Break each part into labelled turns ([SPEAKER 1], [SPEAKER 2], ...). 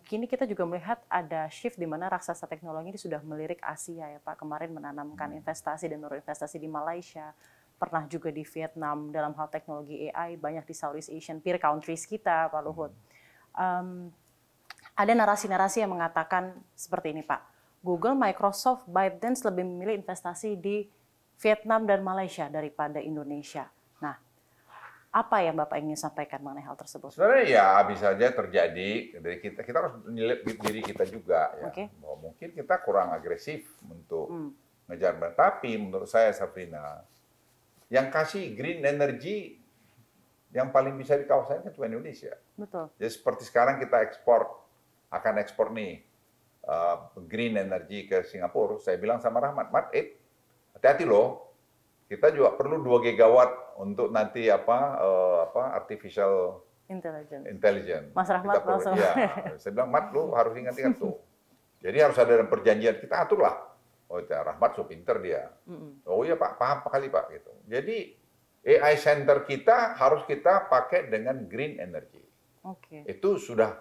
[SPEAKER 1] kini kita juga melihat ada shift di mana raksasa teknologi ini sudah melirik Asia ya Pak. Kemarin menanamkan investasi dan investasi di Malaysia, pernah juga di Vietnam dalam hal teknologi AI, banyak di Southeast Asian peer countries kita, Pak Luhut. Ada narasi-narasi yang mengatakan seperti ini Pak, Google, Microsoft, ByteDance lebih memilih investasi di Vietnam dan Malaysia daripada Indonesia. Nah, apa yang Bapak ingin sampaikan mengenai hal tersebut?
[SPEAKER 2] Sebenarnya ya bisa saja terjadi dari kita harus menilai diri kita juga ya.
[SPEAKER 1] Oke.
[SPEAKER 2] Bahwa mungkin kita kurang agresif untuk ngejar, tapi menurut saya Safrina, yang kasih green energy yang paling bisa di kawasan kan cuma Indonesia.
[SPEAKER 1] Betul.
[SPEAKER 2] Jadi seperti sekarang kita akan ekspor nih green energy ke Singapura. Saya bilang sama Rahmat, hati-hati loh. Kita juga perlu 2 gigawatt untuk nanti artificial intelligence.
[SPEAKER 1] Mas Rahmat langsung.
[SPEAKER 2] Ya, saya bilang, Mat, lu harus ingat-ingat tuh. Jadi harus ada perjanjian, kita atur lah. Oh, Rahmat so pinter dia. Oh iya Pak, paham kali Pak gitu. Jadi AI center kita harus kita pakai dengan green energy.
[SPEAKER 1] Oke.
[SPEAKER 2] Itu sudah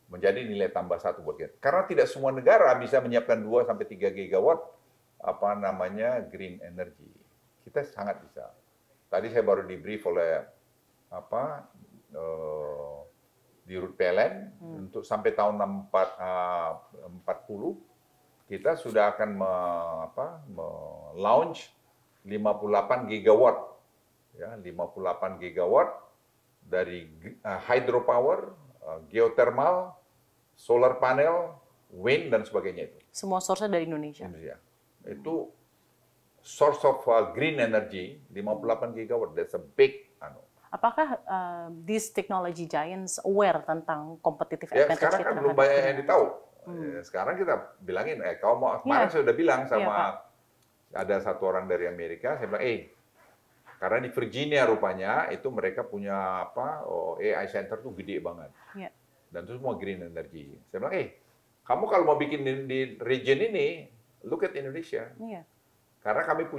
[SPEAKER 2] menjadi nilai tambah 1 buat kita. Karena tidak semua negara bisa menyiapkan 2 sampai 3 gigawatt green energy. Kita sangat bisa. Tadi saya baru di-brief oleh di Rut PLN untuk sampai tahun 40 kita sudah akan launch 58 gigawatt ya, 58 gigawatt dari hydropower, geothermal, solar panel, wind dan sebagainya itu.
[SPEAKER 1] Semua source dari Indonesia.
[SPEAKER 2] Itu source of green energy 58 gigawatt. That's a big
[SPEAKER 1] Apakah these technology giants aware tentang competitive advantage
[SPEAKER 2] sekarang
[SPEAKER 1] kita?
[SPEAKER 2] Kan belum banyak yang tahu. Sekarang kita bilangin, kau mau kemarin saya udah bilang sama ada satu orang dari Amerika, saya bilang, karena di Virginia rupanya itu mereka punya AI center tuh gede banget. Dan itu semua green energy. Saya bilang, kamu kalau mau bikin di region ini, look at Indonesia. Karena kami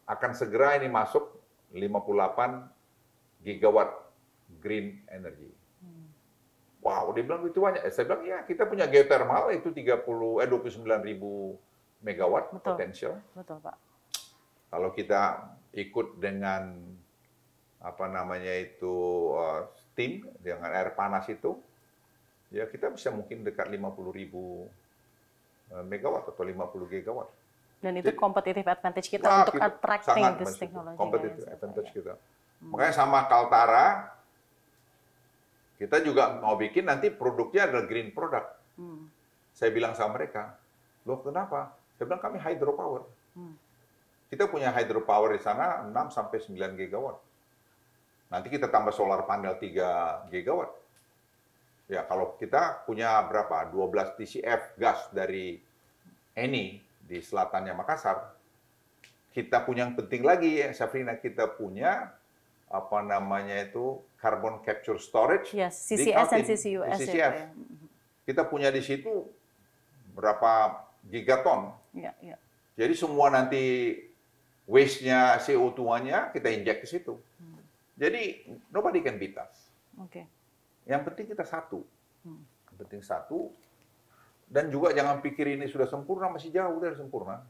[SPEAKER 2] akan segera ini masuk 58 gigawatt green energy. Wow, dia bilang itu banyak. Saya bilang, ya kita punya geothermal itu 29.000 megawatt potensial.
[SPEAKER 1] Betul, Pak.
[SPEAKER 2] Kalau kita ikut dengan steam dengan air panas itu, ya kita bisa mungkin dekat 50.000 megawatt atau 50 gigawatt.
[SPEAKER 1] Dan itu competitive advantage kita untuk attracting this technology.
[SPEAKER 2] Competitive advantage kita. Makanya sama Kaltara, kita juga mau bikin nanti produknya adalah green product. Saya bilang sama mereka, loh kenapa? Saya bilang kami hydropower. Kita punya hydropower di sana 6 sampai 9 gigawatt. Nanti kita tambah solar panel 3 gigawatt. Ya kalau kita punya berapa? 12 TCF gas dari Eni di selatannya Makassar. Kita punya yang penting lagi, Safrina, kita punya carbon capture storage.
[SPEAKER 1] Yes, CCS dan CCUS.
[SPEAKER 2] CCS. Kita punya di situ berapa gigaton. Jadi semua nanti waste-nya, CO2-nya kita injek ke situ. Jadi nobody can beat us. Yang penting kita satu. Yang penting satu. Dan juga jangan pikir ini sudah sempurna, masih jauh dari sempurna.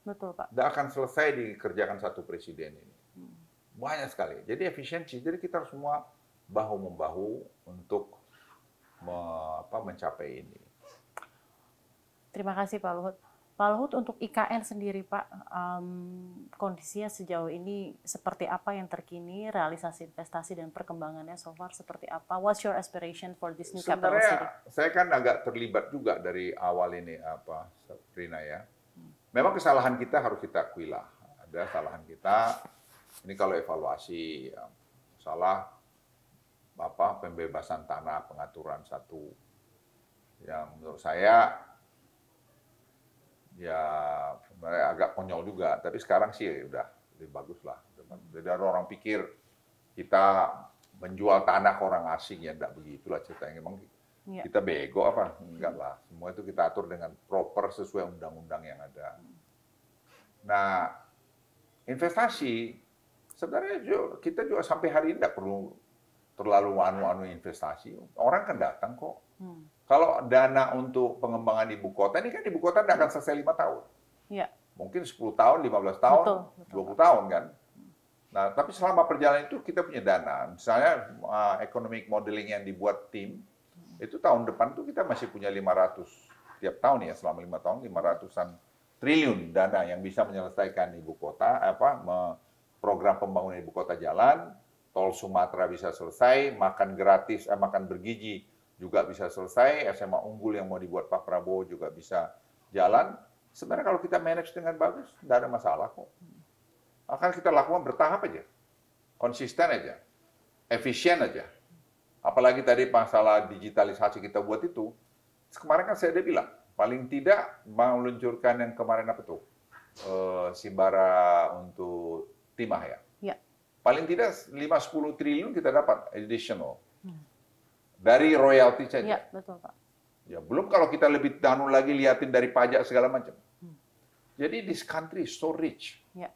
[SPEAKER 1] Betul, Pak.
[SPEAKER 2] Tidak akan selesai dikerjakan satu presiden ini. Banyak sekali. Jadi efisiensi. Jadi kita harus semua bahu-membahu untuk mencapai ini.
[SPEAKER 1] Terima kasih Pak Luhut. Pak Luhut, untuk IKN sendiri Pak, kondisinya sejauh ini seperti apa yang terkini, realisasi investasi dan perkembangannya so far seperti apa? What's your aspiration for this new capital city?
[SPEAKER 2] Saya kan agak terlibat juga dari awal ini, Sabrina ya. Memang kesalahan kita harus kita akui lah. Ada kesalahan kita. Ini kalau evaluasi, salah pembebasan tanah, pengaturan satu. Yang menurut saya ya sebenarnya agak konyol juga, tapi sekarang sih udah lebih bagus lah. Jadi ada orang pikir kita menjual tanah ke orang asing, ya enggak begitulah ceritanya. Emang kita bego apa? Enggak lah. Semua itu kita atur dengan proper sesuai undang-undang yang ada. Nah, investasi sebenarnya kita juga sampai hari ini enggak perlu terlalu anu investasi. Orang kan datang kok. Kalau dana untuk pengembangan ibu kota, ini kan ibu kota tidak akan selesai 5 tahun.
[SPEAKER 1] Ya.
[SPEAKER 2] Mungkin 10 tahun, 15 tahun,
[SPEAKER 1] Betul, betul.
[SPEAKER 2] 20 tahun kan. Nah, tapi selama perjalanan itu kita punya dana. Misalnya economic modeling yang dibuat tim, itu tahun depan tuh kita masih punya 500 tiap tahun ya, selama 5 tahun 500-an triliun dana yang bisa menyelesaikan ibu kota, program pembangunan ibu kota jalan, tol Sumatera bisa selesai, makan gratis, makan bergizi juga bisa selesai, SMA unggul yang mau dibuat Pak Prabowo juga bisa jalan. Sebenarnya kalau kita manage dengan bagus, tidak ada masalah kok. Akan kita lakukan bertahap aja, konsisten aja, efisien aja. Apalagi tadi masalah digitalisasi kita buat itu, kemarin kan saya udah bilang, paling tidak meluncurkan yang kemarin apa tuh, Simbara untuk timah ya.
[SPEAKER 1] Ya.
[SPEAKER 2] Paling tidak 5-10 triliun kita dapat additional. Dari royalti saja.
[SPEAKER 1] Ya, betul Pak.
[SPEAKER 2] Ya, belum kalau kita lebih dahulu lagi liatin dari pajak segala macam. Jadi this country is so rich.
[SPEAKER 1] Ya.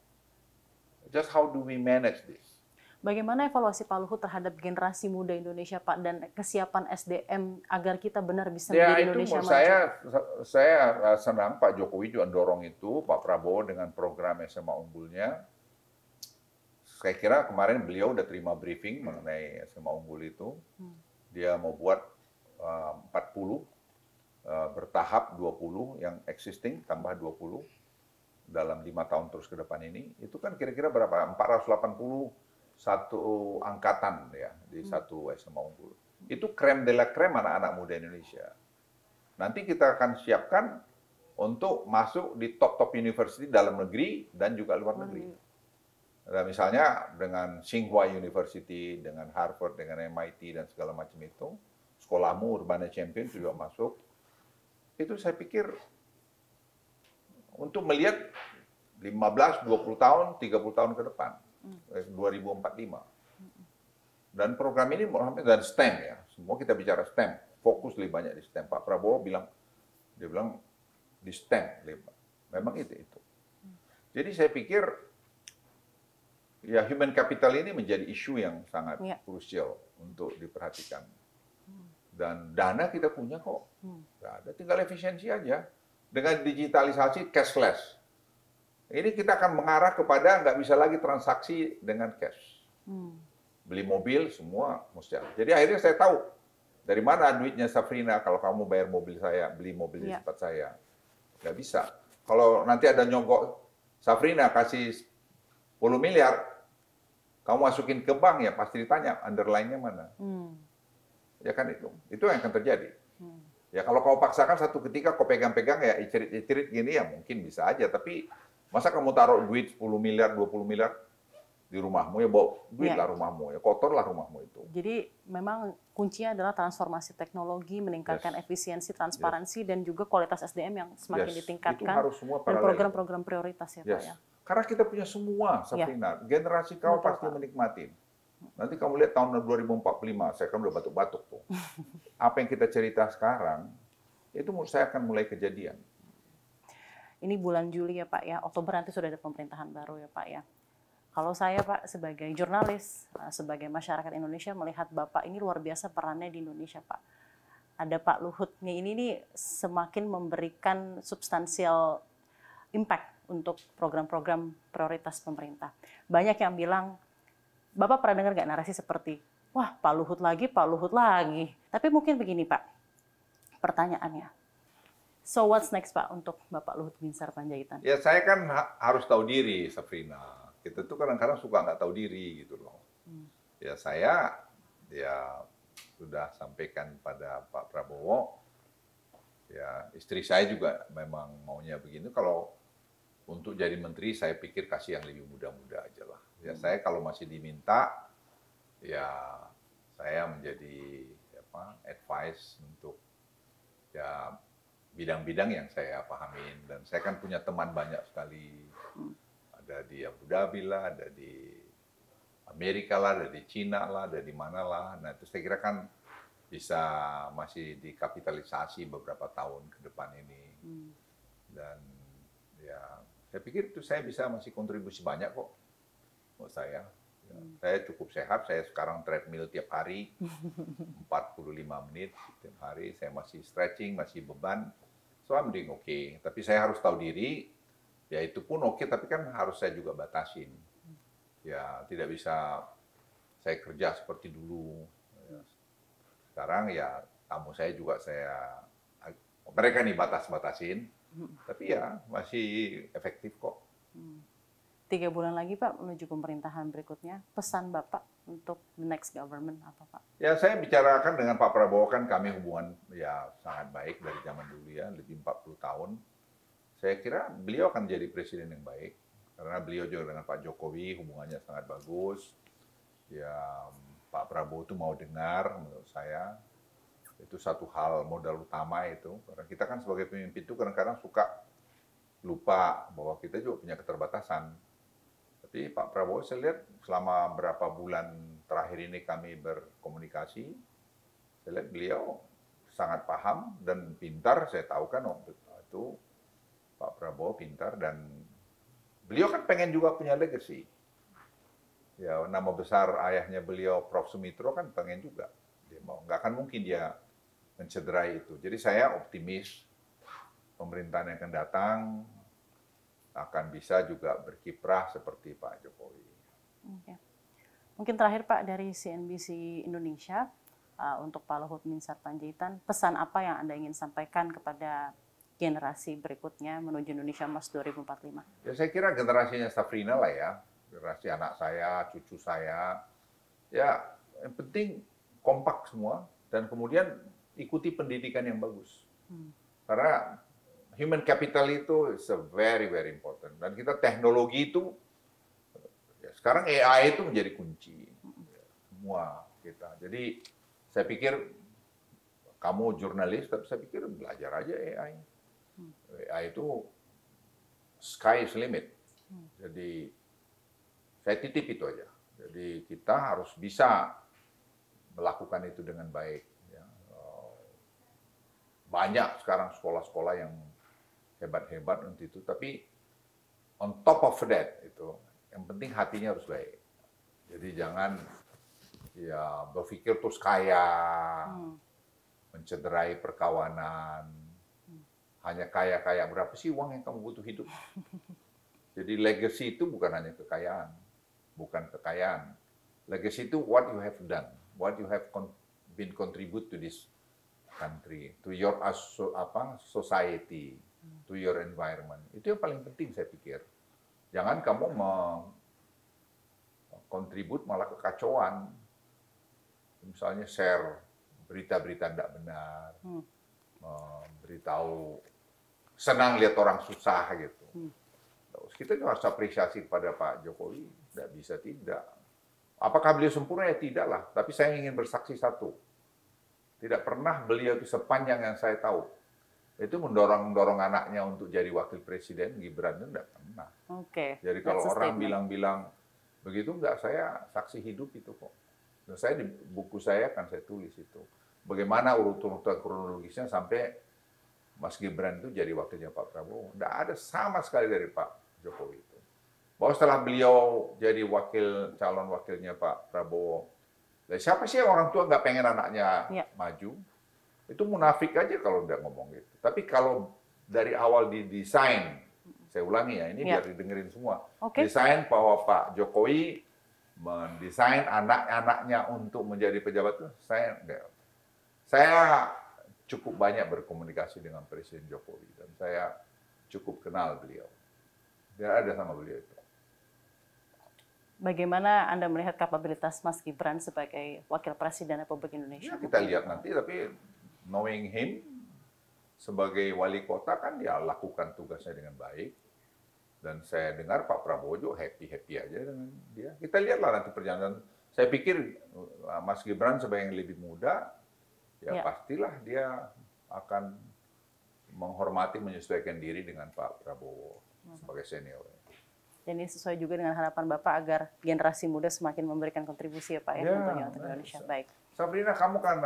[SPEAKER 2] Just how do we manage this?
[SPEAKER 1] Bagaimana evaluasi Pak Luhut terhadap generasi muda Indonesia Pak dan kesiapan SDM agar kita benar bisa menjadi Indonesia maju?
[SPEAKER 2] Saya senang Pak Jokowi juga dorong itu, Pak Prabowo dengan program SMA unggulnya. Saya kira kemarin beliau udah terima briefing mengenai SMA unggul itu. Dia mau buat 40, bertahap 20, yang existing tambah 20 dalam 5 tahun terus ke depan ini. Itu kan kira-kira berapa? 480 satu angkatan ya di satu SMA unggul. Itu krem de la krem anak-anak muda Indonesia. Nanti kita akan siapkan untuk masuk di top-top university dalam negeri dan juga luar negeri. Nah, misalnya dengan Tsinghua University, dengan Harvard, dengan MIT dan segala macam itu, sekolahmu Urbana Champion juga masuk. Itu saya pikir untuk melihat 15, 20 tahun, 30 tahun ke depan, 2045. Dan program ini dan STEM ya, semua kita bicara STEM, fokus lebih banyak di STEM. Pak Prabowo bilang, dia bilang di STEM, memang itu. Jadi saya pikir ya human capital ini menjadi isu yang sangat krusial untuk diperhatikan. Dan dana kita punya kok, nggak ada, tinggal efisiensi aja. Dengan digitalisasi cashless, ini kita akan mengarah kepada nggak bisa lagi transaksi dengan cash. Beli mobil semua mesti. Jadi akhirnya saya tahu dari mana duitnya Safrina kalau kamu bayar mobil saya, beli mobil di tempat saya. Nggak bisa. Kalau nanti ada nyogok, Safrina kasih 10 miliar, kamu masukin ke bank ya pasti ditanya underline-nya mana. Ya kan itu yang akan terjadi. Ya kalau kau paksakan satu ketika kau pegang-pegang ya icerit-icerit gini ya mungkin bisa aja. Tapi masa kamu taruh duit 10 miliar, 20 miliar di rumahmu ya bawa duit lah rumahmu ya kotor lah rumahmu itu.
[SPEAKER 1] Jadi memang kuncinya adalah transformasi teknologi, meningkatkan efisiensi, transparansi dan juga kualitas SDM yang semakin ditingkatkan.
[SPEAKER 2] Itu harus semua
[SPEAKER 1] dan program-program prioritas ya Pak ya.
[SPEAKER 2] Karena kita punya semua, Safrina. Generasi kau pasti menikmati. Nanti kamu lihat tahun 2045, saya kan udah batuk-batuk tuh. Apa yang kita cerita sekarang, itu menurut saya akan mulai kejadian.
[SPEAKER 1] Ini bulan Juli ya Pak ya, Oktober nanti sudah ada pemerintahan baru ya Pak ya. Kalau saya Pak sebagai jurnalis, sebagai masyarakat Indonesia melihat Bapak ini luar biasa perannya di Indonesia Pak. Ada Pak Luhutnya ini nih semakin memberikan substansial impact untuk program-program prioritas pemerintah. Banyak yang bilang, Bapak pernah dengar nggak narasi seperti, wah Pak Luhut lagi, Pak Luhut lagi. Tapi mungkin begini Pak, pertanyaannya. So what's next Pak untuk Bapak Luhut Binsar Panjaitan?
[SPEAKER 2] Ya saya kan harus tahu diri, Safrina. Kita tuh kadang-kadang suka nggak tahu diri gitu loh. Ya saya sudah sampaikan pada Pak Prabowo, ya istri saya juga memang maunya begini. Kalau untuk jadi menteri saya pikir kasih yang lebih muda-muda aja lah. Ya saya kalau masih diminta, ya saya menjadi advice untuk ya bidang-bidang yang saya pahamin. Dan saya kan punya teman banyak sekali. Ada di Abu Dhabi lah, ada di Amerika lah, ada di Cina lah, ada di mana lah. Nah itu saya kira kan bisa masih dikapitalisasi beberapa tahun ke depan ini. Dan ya saya pikir itu saya bisa masih kontribusi banyak kok buat saya. Ya, saya cukup sehat, saya sekarang treadmill tiap hari, 45 menit tiap hari, saya masih stretching, masih beban, so I'm doing okay. Tapi saya harus tahu diri, ya itu pun oke, tapi kan harus saya juga batasin. Ya, tidak bisa saya kerja seperti dulu. Ya, sekarang ya tamu saya juga mereka nih batas-batasin, tapi ya masih efektif kok.
[SPEAKER 1] 3 bulan lagi Pak menuju pemerintahan berikutnya, pesan Bapak untuk the next government apa Pak?
[SPEAKER 2] Ya saya bicarakan dengan Pak Prabowo, kan kami hubungan ya sangat baik dari zaman dulu ya, lebih 40 tahun. Saya kira beliau akan jadi presiden yang baik, karena beliau juga dengan Pak Jokowi hubungannya sangat bagus. Ya Pak Prabowo itu mau dengar, menurut saya itu satu hal modal utama itu. Karena kita kan sebagai pemimpin itu kadang-kadang suka lupa bahwa kita juga punya keterbatasan. Tapi Pak Prabowo saya lihat selama berapa bulan terakhir ini kami berkomunikasi, saya lihat beliau sangat paham dan pintar. Saya tahu kan waktu itu Pak Prabowo pintar dan beliau kan pengen juga punya legacy. Ya, nama besar ayahnya beliau Prof. Sumitro kan pengen juga. Dia mau, nggak akan mungkin dia mencederai itu. Jadi saya optimis pemerintahan yang akan datang akan bisa juga berkiprah seperti Pak Jokowi.
[SPEAKER 1] Oke. Mungkin terakhir Pak dari CNBC Indonesia, untuk Pak Luhut Binsar Panjaitan, pesan apa yang Anda ingin sampaikan kepada generasi berikutnya menuju Indonesia Emas 2045?
[SPEAKER 2] Ya saya kira generasinya Safrina lah ya, generasi anak saya, cucu saya. Ya yang penting kompak semua dan kemudian ikuti pendidikan yang bagus. Karena human capital itu is a very very important, dan kita teknologi itu ya, sekarang AI itu menjadi kunci semua kita. Jadi saya pikir kamu jurnalis, tapi saya pikir belajar aja AI. AI itu sky is limit. Jadi saya titip itu aja. Jadi kita harus bisa melakukan itu dengan baik. Ya. Banyak sekarang sekolah-sekolah yang hebat-hebat untuk itu, tapi on top of that itu yang penting hatinya harus baik. Jadi jangan ya berpikir terus kaya, mencederai perkawanan, hanya kaya-kaya. Berapa sih uang yang kamu butuh hidup? Jadi legacy itu bukan hanya kekayaan, bukan kekayaan. Legacy itu what you have done, what you have been contribute to this country, to your society, to your environment. Itu yang paling penting saya pikir. Jangan kamu kontribut malah kekacauan. Misalnya share berita-berita tidak benar, beritahu senang lihat orang susah gitu. Terus kita juga harus apresiasi kepada Pak Jokowi, tidak bisa tidak. Apakah beliau sempurna? Ya tidak lah. Tapi saya ingin bersaksi satu, tidak pernah beliau itu sepanjang yang saya tahu itu mendorong anaknya untuk jadi wakil presiden. Gibran itu tidak pernah.
[SPEAKER 1] Oke.
[SPEAKER 2] Jadi kalau orang bilang-bilang begitu, enggak, saya saksi hidup itu kok. Dan saya di buku saya kan saya tulis itu. Bagaimana urutan kronologisnya sampai Mas Gibran itu jadi wakilnya Pak Prabowo. Tidak ada sama sekali dari Pak Jokowi itu. Bahwa setelah beliau jadi calon wakilnya Pak Prabowo, siapa sih orang tua nggak pengen anaknya maju? Itu munafik aja kalau udah ngomong gitu. Tapi kalau dari awal didesain, saya ulangi ya, ini biar didengerin semua. Desain bahwa Pak Jokowi mendesain anak-anaknya untuk menjadi pejabat itu, saya cukup banyak berkomunikasi dengan Presiden Jokowi dan saya cukup kenal beliau. Dia ada sama beliau itu.
[SPEAKER 1] Bagaimana Anda melihat kapabilitas Mas Gibran sebagai Wakil Presiden Republik Indonesia?
[SPEAKER 2] Ya, kita lihat nanti, tapi knowing him sebagai wali kota kan dia lakukan tugasnya dengan baik. Dan saya dengar Pak Prabowo juga happy-happy aja dengan dia. Kita lihatlah nanti perjalanan. Saya pikir Mas Gibran sebagai yang lebih muda, ya pastilah dia akan menghormati, menyesuaikan diri dengan Pak Prabowo sebagai senior.
[SPEAKER 1] Dan ini sesuai juga dengan harapan Bapak agar generasi muda semakin memberikan kontribusi ya Pak ya tentunya untuk Indonesia. Baik.
[SPEAKER 2] Sabrina, kamu kan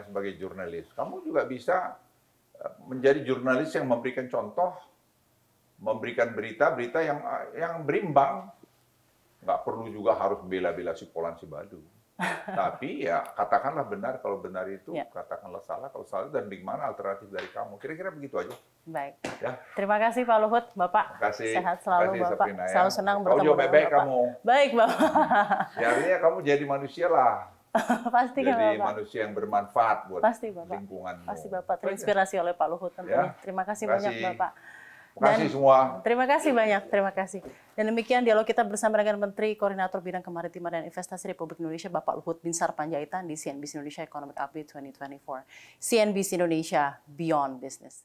[SPEAKER 2] sebagai jurnalis. Kamu juga bisa menjadi jurnalis yang memberikan contoh, memberikan berita-berita yang berimbang. nggak perlu juga harus bela-bela si Polan si Badu. Tapi ya katakanlah benar kalau benar itu, katakanlah salah kalau salah, dan di mana alternatif dari kamu. Kira-kira begitu aja.
[SPEAKER 1] Baik.
[SPEAKER 2] Ya.
[SPEAKER 1] Terima kasih Pak Luhut, Bapak. Sehat selalu Bapak.
[SPEAKER 2] Sabrina,
[SPEAKER 1] selalu senang bertemu dengan Bapak.
[SPEAKER 2] Kamu.
[SPEAKER 1] Baik Bapak.
[SPEAKER 2] Ya, artinya kamu jadi manusia lah.
[SPEAKER 1] Pasti kan
[SPEAKER 2] jadi
[SPEAKER 1] Bapak.
[SPEAKER 2] manusia yang bermanfaat buat lingkunganmu.
[SPEAKER 1] Pasti Bapak terinspirasi oleh Pak Luhut tentunya. Terima kasih banyak Bapak.
[SPEAKER 2] Terima kasih semua.
[SPEAKER 1] Terima kasih banyak, terima kasih. Dan demikian dialog kita bersama dengan Menteri Koordinator Bidang Kemaritiman dan Investasi Republik Indonesia, Bapak Luhut Binsar Panjaitan di CNBC Indonesia Economic Update 2024. CNBC Indonesia, Beyond Business.